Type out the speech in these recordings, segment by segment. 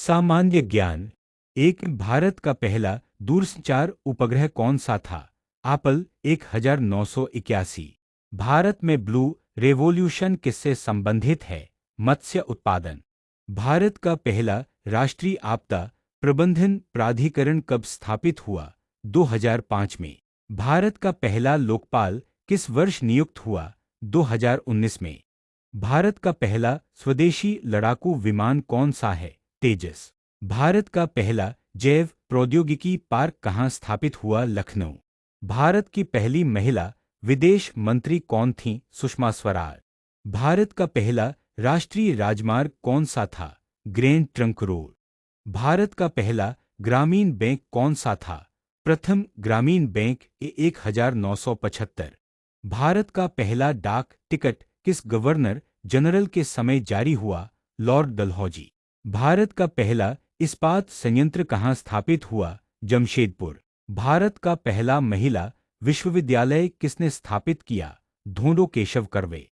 सामान्य ज्ञान। एक भारत का पहला दूरसंचार उपग्रह कौन सा था? एप्पल 1981। भारत में ब्लू रेवोल्यूशन किससे संबंधित है? मत्स्य उत्पादन। भारत का पहला राष्ट्रीय आपदा प्रबंधन प्राधिकरण कब स्थापित हुआ? 2005 में। भारत का पहला लोकपाल किस वर्ष नियुक्त हुआ? 2019 में। भारत का पहला स्वदेशी लड़ाकू विमान कौन सा है? तेजस। भारत का पहला जैव प्रौद्योगिकी पार्क कहाँ स्थापित हुआ? लखनऊ। भारत की पहली महिला विदेश मंत्री कौन थीं? सुषमा स्वराज। भारत का पहला राष्ट्रीय राजमार्ग कौन सा था? Grand trunk road. भारत का पहला ग्रामीण बैंक कौन सा था? प्रथम ग्रामीण बैंक 1975। भारत का पहला डाक टिकट किस गवर्नर जनरल के समय जारी हुआ? लॉर्ड डलहौजी। भारत का पहला इस्पात संयंत्र कहाँ स्थापित हुआ? जमशेदपुर। भारत का पहला महिला विश्वविद्यालय किसने स्थापित किया? धोंडो केशव कर्वे।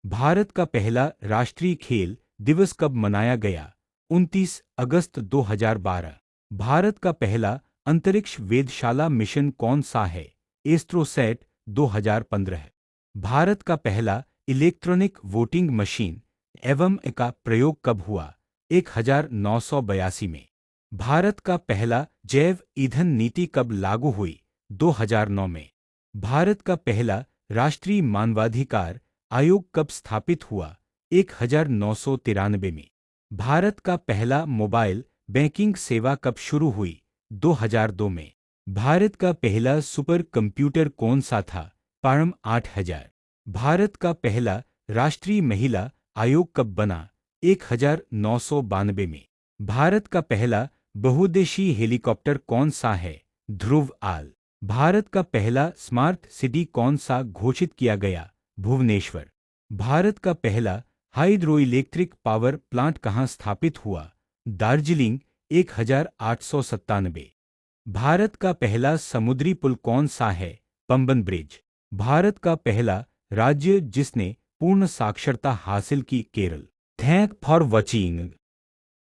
भारत का पहला राष्ट्रीय खेल दिवस कब मनाया गया? 29 अगस्त 2012। भारत का पहला अंतरिक्ष वेधशाला मिशन कौन सा है? एस्ट्रोसैट 2015। भारत का पहला इलेक्ट्रॉनिक वोटिंग मशीन एवं का प्रयोग कब हुआ? 1982 में। भारत का पहला जैव ईंधन नीति कब लागू हुई? 2009 में। भारत का पहला राष्ट्रीय मानवाधिकार आयोग कब स्थापित हुआ? 1993 में। भारत का पहला मोबाइल बैंकिंग सेवा कब शुरू हुई? 2002 में। भारत का पहला सुपर कंप्यूटर कौन सा था? पारम 8000। भारत का पहला राष्ट्रीय महिला आयोग कब बना? 1992 में। भारत का पहला बहुउद्देशीय हेलीकॉप्टर कौन सा है? ध्रुव आल। भारत का पहला स्मार्ट सिटी कौन सा घोषित किया गया? भुवनेश्वर। भारत का पहला हाइड्रोइलेक्ट्रिक पावर प्लांट कहाँ स्थापित हुआ? दार्जिलिंग 1897। भारत का पहला समुद्री पुल कौन सा है? पंबन ब्रिज। भारत का पहला राज्य जिसने पूर्ण साक्षरता हासिल की? केरल। Thank for watching.